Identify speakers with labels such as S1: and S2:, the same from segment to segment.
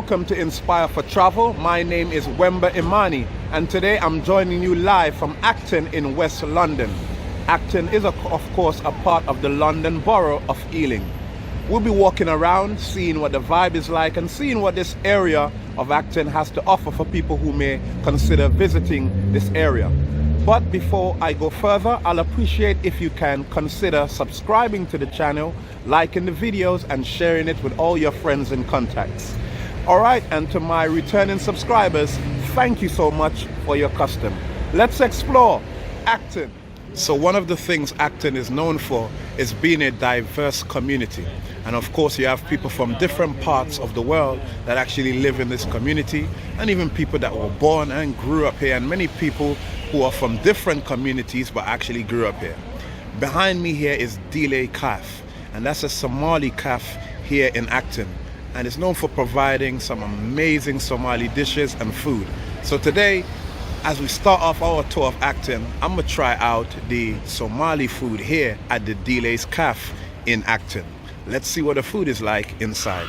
S1: welcome to Inspire for Travel. My name is Wemba Imani, and today I'm joining you live from Acton in West London. Acton is, of course, a part of the London borough of Ealing. We'll be walking around, seeing what the vibe is like, and seeing what this area of Acton has to offer for people who may consider visiting this area. But before I go further, I'll appreciate if you can consider subscribing to the channel, liking the videos, and sharing it with all your friends and contacts. Alright, and to my returning subscribers, thank you so much for your custom. Let's explore Acton. So one of the things Acton is known for is being a diverse community. And of course, you have people from different parts of the world that actually live in this community, and even people that were born and grew up here, and many people who are from different communities but actually grew up here. Behind me here is Dile Caf, and that's a Somali cafe here in Acton, and it's known for providing some amazing Somali dishes and food. So today, as we start off our tour of Acton, I'm gonna try out the Somali food here at the Dile's Cafe in Acton. Let's see what the food is like inside.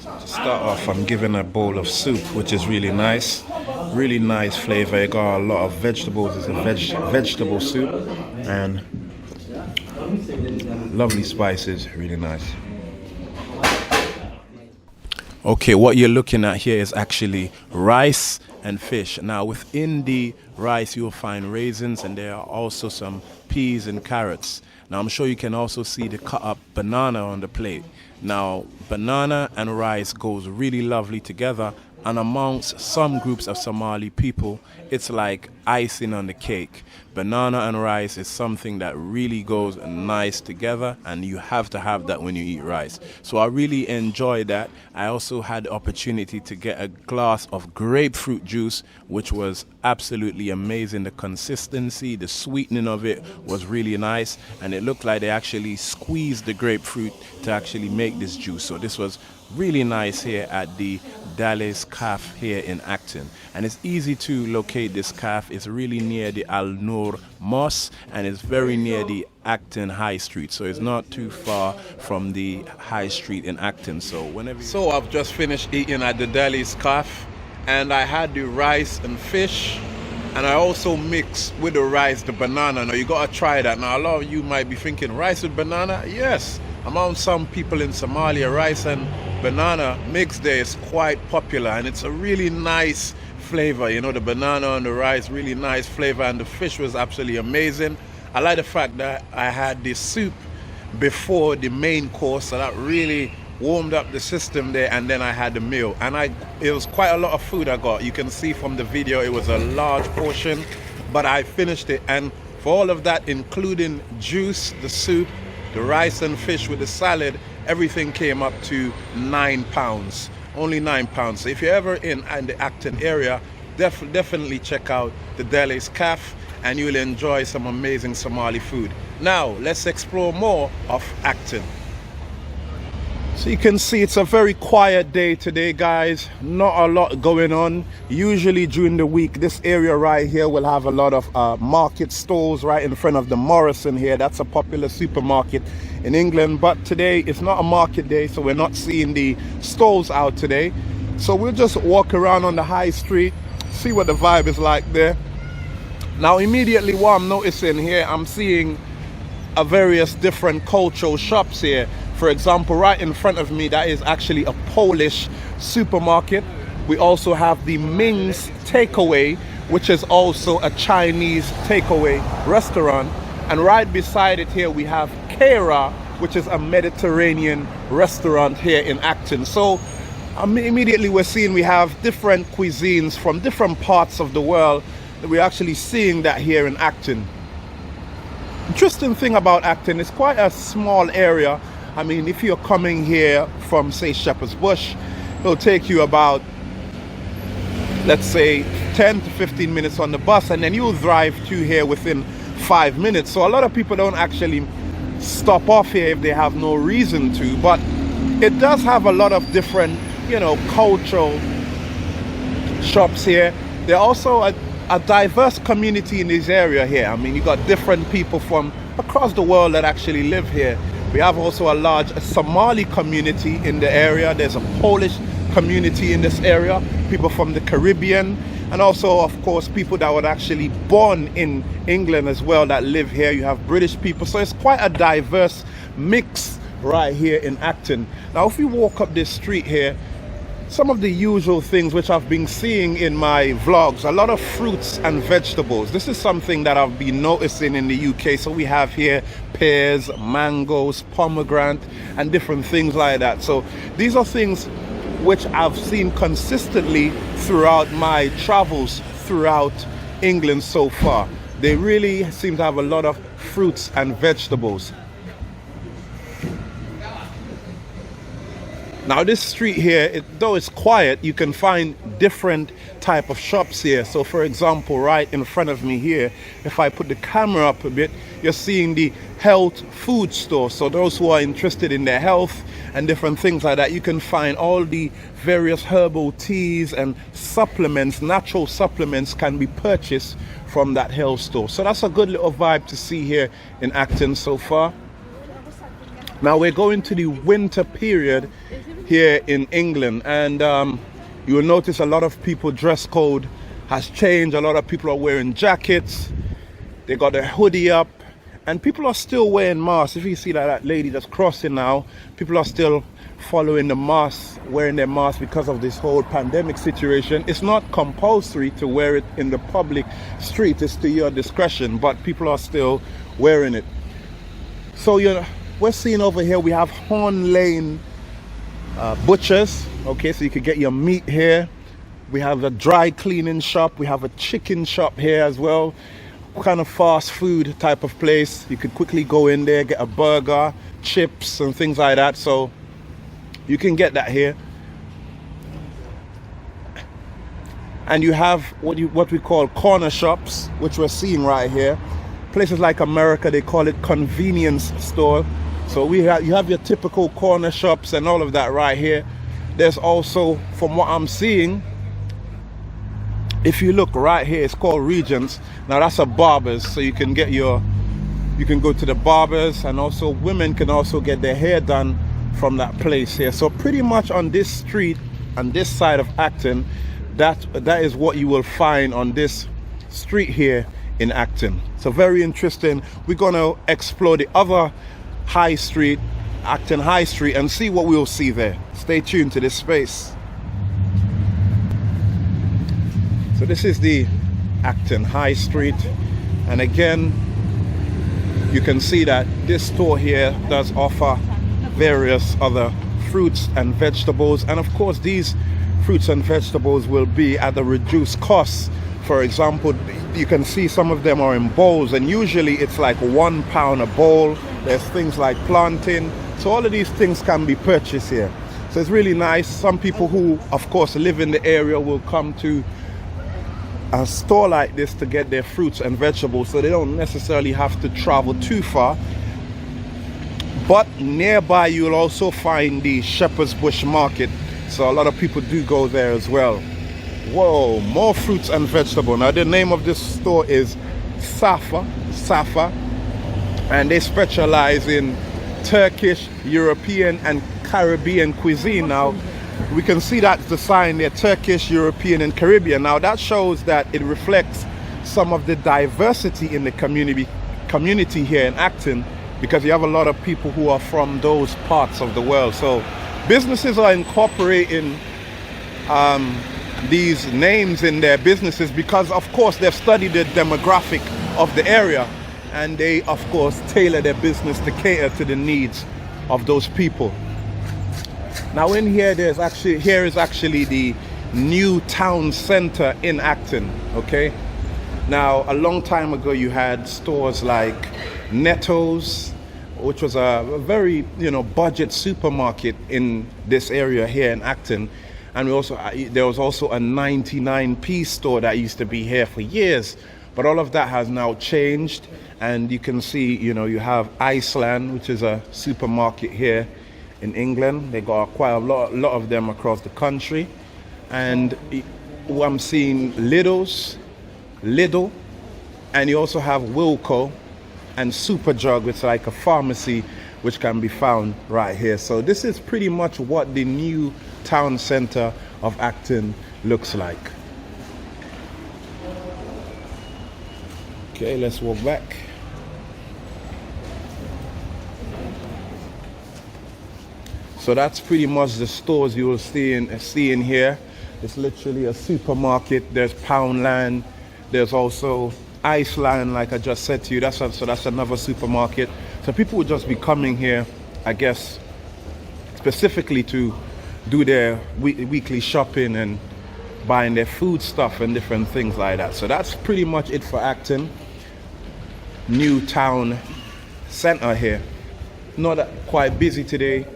S1: To start off, I'm given a bowl of soup, which is really nice flavor. It got a lot of vegetables. It's a vegetable soup and lovely spices, really nice. Okay, what you're looking at here is actually rice and fish. Now within the rice you'll find raisins, and there are also some peas and carrots. Now I'm sure you can also see the cut up banana on the plate. Now banana and rice goes really lovely together, and amongst some groups of Somali people it's like icing on the cake. Banana and rice is something that really goes nice together, and you have to have that when you eat rice. So I really enjoyed that. I also had the opportunity to get a glass of grapefruit juice, which was absolutely amazing. The consistency, the sweetening of it was really nice, and it looked like they actually squeezed the grapefruit to actually make this juice. So this was really nice here at the Dile's Cafe here in Acton, and it's easy to locate this cafe. It's really near the Al Noor Mosque, and it's very near the Acton High Street, so it's not too far from the High Street in Acton. So I've just finished eating at the Dile's Cafe, and I had the rice and fish, and I also mixed with the rice the banana. Now you gotta try that. Now a lot of you might be thinking, rice with banana? Yes, among some people in Somalia, rice and banana mix there is quite popular, and it's a really nice flavor. You know, the banana and the rice, really nice flavor, and the fish was absolutely amazing. I like the fact that I had the soup before the main course, so that really warmed up the system there, and then I had the meal, and it was quite a lot of food I got. You can see from the video it was a large portion, but I finished it, and for all of that, including juice, the soup, the rice and fish with the salad, everything came up to £9, only £9. So if you're ever in the Acton area, definitely check out the Dile's Cafe, and you'll enjoy some amazing Somali food. Now let's explore more of Acton. So you can see it's a very quiet day today, guys. Not a lot going on. Usually during the week, this area right here will have a lot of market stalls right in front of the Morrison here. That's a popular supermarket in England, but today it's not a market day, so we're not seeing the stalls out today. So we'll just walk around on the high street, see what the vibe is like there. Now immediately what I'm noticing here, I'm seeing various different cultural shops here. For example, right in front of me, that is actually a Polish supermarket. We also have the Ming's Takeaway, which is also a Chinese takeaway restaurant. And right beside it here, we have Kera, which is a Mediterranean restaurant here in Acton. So immediately we're seeing we have different cuisines from different parts of the world. We're actually seeing that here in Acton. Interesting thing about Acton, it's quite a small area. I mean, if you're coming here from, say, Shepherd's Bush, it'll take you about, let's say, 10 to 15 minutes on the bus, and then you'll drive to here within 5 minutes. So a lot of people don't actually stop off here if they have no reason to, but it does have a lot of different, you know, cultural shops here. There are also a diverse community in this area here. I mean, you got different people from across the world that actually live here. We have also a large Somali community in the area. There's a Polish community in this area, people from the Caribbean, and also, of course, people that were actually born in England as well that live here. You have British people, so it's quite a diverse mix right here in Acton. Now, if we walk up this street here, some of the usual things which I've been seeing in my vlogs, a lot of fruits and vegetables. This is something that I've been noticing in the UK. So we have here pears, mangoes, pomegranate, and different things like that. So these are things which I've seen consistently throughout my travels throughout England so far. They really seem to have a lot of fruits and vegetables. Now this street here, though it's quiet, you can find different type of shops here. So for example, right in front of me here, if I put the camera up a bit, you're seeing the health food store. So those who are interested in their health and different things like that, you can find all the various herbal teas and supplements, natural supplements can be purchased from that health store. So that's a good little vibe to see here in Acton so far. Now we're going to the winter period here in England, and you will notice a lot of people dress code has changed. A lot of people are wearing jackets, they got their hoodie up, and people are still wearing masks. If you see that lady that's crossing now, people are still following the mask, wearing their mask because of this whole pandemic situation. It's not compulsory to wear it in the public street, it's to your discretion, but people are still wearing it. So we're seeing over here, we have Horn Lane butchers. Okay, so you could get your meat here. We have a dry cleaning shop. We have a chicken shop here as well. Kind of fast food type of place. You could quickly go in there, get a burger, chips and things like that. So you can get that here. And you have what we call corner shops, which we're seeing right here. Places like America, they call it convenience store. So you have your typical corner shops and all of that right here. There's also, from what I'm seeing, if you look right here, it's called Regents. Now that's a barber's, so you can go to the barbers, and also women can also get their hair done from that place here. So pretty much on this street, on this side of Acton, that is what you will find on this street here in Acton. So very interesting. We're gonna explore the other High Street, Acton High Street, and see what we'll see there. Stay tuned to this space. So this is the Acton High Street, and again you can see that this store here does offer various other fruits and vegetables, and of course these fruits and vegetables will be at a reduced cost. For example, you can see some of them are in bowls, and usually it's like £1 a bowl. There's things like plantain. So all of these things can be purchased here. So it's really nice. Some people who, of course, live in the area will come to a store like this to get their fruits and vegetables, so they don't necessarily have to travel too far. But nearby you'll also find the Shepherd's Bush Market. So a lot of people do go there as well. Whoa, more fruits and vegetables. Now the name of this store is Safa, and they specialize in Turkish, European and Caribbean cuisine. Now we can see that's the sign there, Turkish, European and Caribbean. Now that shows that it reflects some of the diversity in the community here in Acton, because you have a lot of people who are from those parts of the world. So businesses are incorporating these names in their businesses because, of course, they've studied the demographic of the area, and they, of course, tailor their business to cater to the needs of those people. Now in here, here is actually the new town center in Acton. Okay, now a long time ago you had stores like Netto's, which was a very budget supermarket in this area here in Acton. And there was also a 99p store that used to be here for years, but all of that has now changed. And you can see, you have Iceland, which is a supermarket here in England. They got quite a lot of them across the country. And I'm seeing Lidl's Lidl, and you also have Wilco and Superdrug, which is like a pharmacy, which can be found right here. So this is pretty much what the new town center of Acton looks like. Okay, let's walk back. So that's pretty much the stores you will see in here. It's literally a supermarket. There's Poundland. There's also Iceland, like I just said to you. So that's another supermarket. So people would just be coming here, I guess, specifically to do their weekly shopping and buying their food stuff and different things like that. So that's pretty much it for Acton. New town center here. Not quite busy today,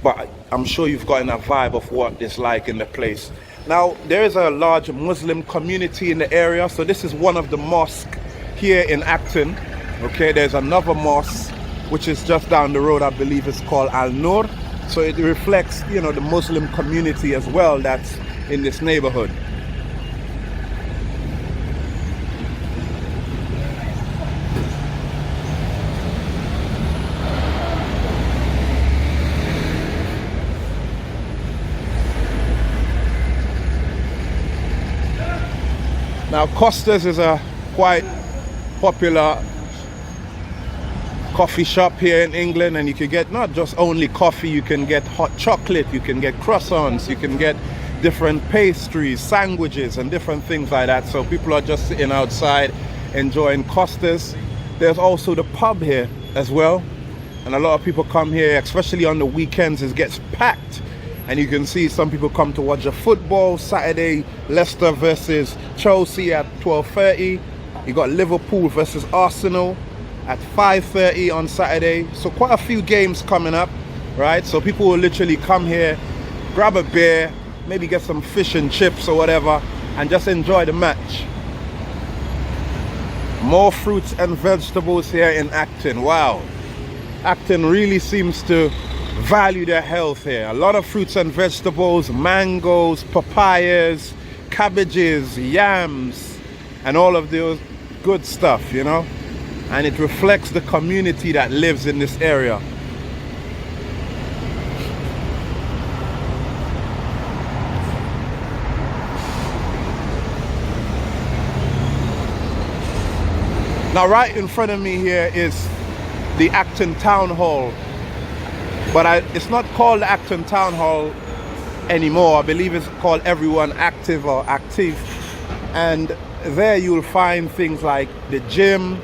S1: but I'm sure you've gotten a vibe of what it's like in the place. Now, there is a large Muslim community in the area, so this is one of the mosques here in Acton. Okay, there's another mosque which is just down the road. I believe it's called Al Nur. So it reflects, you know, the Muslim community as well that's in this neighborhood. Now, Costa's is a quite popular coffee shop here in England, and you can get not just only coffee, you can get hot chocolate, you can get croissants, you can get different pastries, sandwiches, and different things like that. So people are just sitting outside enjoying Costa's. There's also the pub here as well, and a lot of people come here, especially on the weekends. It gets packed. And you can see some people come to watch a football. Saturday, Leicester versus Chelsea at 12:30. You got Liverpool versus Arsenal at 5:30 on Saturday. So quite a few games coming up, right? So people will literally come here, grab a beer, maybe get some fish and chips or whatever, and just enjoy the match. More fruits and vegetables here in Acton. Wow. Acton really seems to value their health here. A lot of fruits and vegetables, mangoes, papayas, cabbages, yams, and all of those good stuff, you know. And it reflects the community that lives in this area. Now, right in front of me here is the Acton Town Hall. But it's not called the Acton Town Hall anymore. I believe it's called Everyone Active or Active. And there you'll find things like the gym,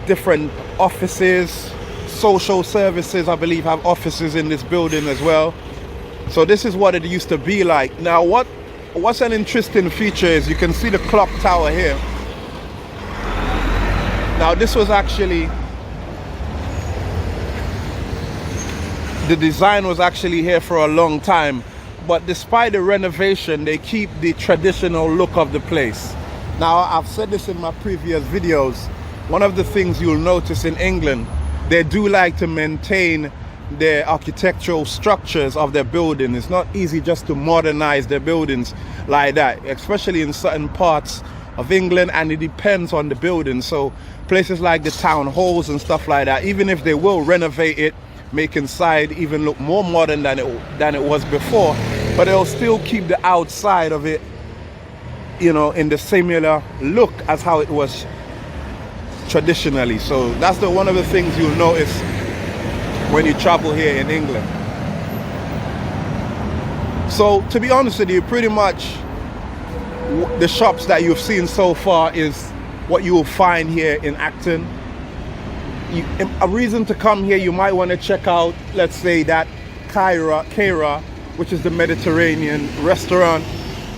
S1: different offices, social services, I believe, have offices in this building as well. So this is what it used to be like. Now, what's an interesting feature is you can see the clock tower here. Now, this was actually, the design was actually here for a long time, but despite the renovation, they keep the traditional look of the place. Now, I've said this in my previous videos. One of the things you'll notice in England, they do like to maintain their architectural structures of their building. It's not easy just to modernize their buildings like that, especially in certain parts of England, and it depends on the building. So places like the town halls and stuff like that, even if they will renovate it, make inside even look more modern than it was before, but they'll still keep the outside of it, you know, in the similar look as how it was traditionally. So that's one of the things you'll notice when you travel here in England. So to be honest with you, pretty much the shops that you've seen so far is what you will find here in Acton. A reason to come here, you might want to check out, let's say, that Kaira, which is the Mediterranean restaurant,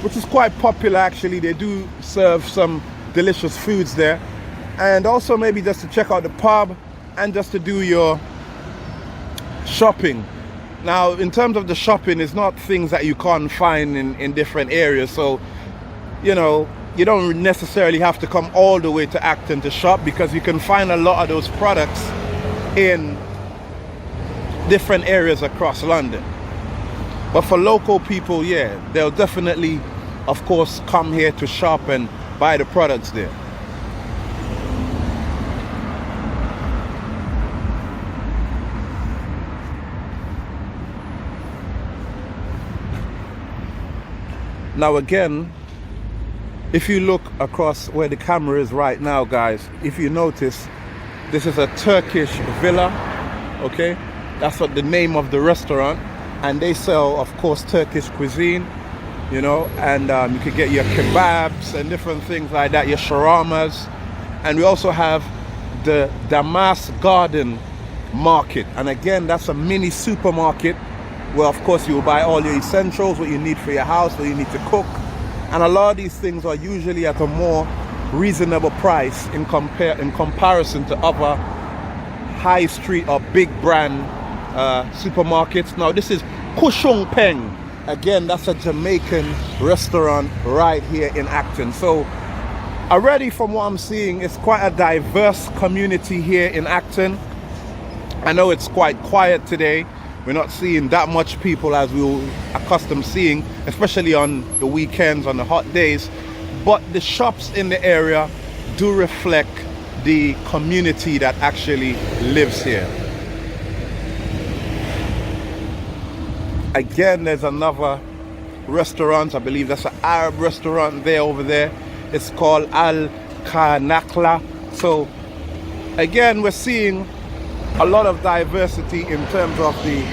S1: which is quite popular actually. They do serve some delicious foods there. And also maybe just to check out the pub and just to do your shopping. Now, in terms of the shopping, it's not things that you can't find in different areas. So, you know, you don't necessarily have to come all the way to Acton to shop, because you can find a lot of those products in different areas across London. But for local people, yeah, they'll definitely of course, come here to shop and buy the products there. Now again, if you look across where the camera is right now, guys, if you notice, this is a Turkish villa, okay? That's what the name of the restaurant. And they sell, of course, Turkish cuisine, you know, and you could get your kebabs and different things like that, your shawarmas. And we also have the Damas Garden Market. And again, that's a mini supermarket where, of course, you will buy all your essentials, what you need for your house, what you need to cook. And a lot of these things are usually at a more reasonable price in comparison to other high street or big brand supermarkets. Now this is Kushung Peng. Again, that's a Jamaican restaurant right here in Acton. So already from what I'm seeing, it's quite a diverse community here in Acton. I know it's quite quiet today. We're not seeing that much people as we were accustomed seeing, especially on the weekends, on the hot days. But the shops in the area do reflect the community that actually lives here. Again, there's another restaurant. I believe that's an Arab restaurant there over there. It's called Al Kanakla. So again, we're seeing a lot of diversity in terms of the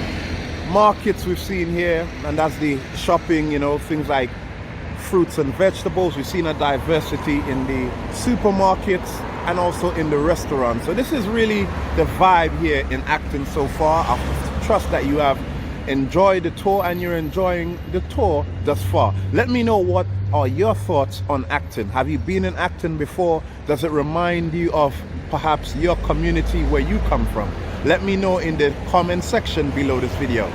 S1: markets we've seen here, and that's the shopping, you know, things like fruits and vegetables. We've seen a diversity in the supermarkets and also in the restaurants. So this is really the vibe here in Acton so far. I trust that you have enjoyed the tour and you're enjoying the tour thus far. Let me know what are your thoughts on Acton. Have you been in Acton before? Does it remind you of perhaps your community where you come from? Let me know in the comment section below this video.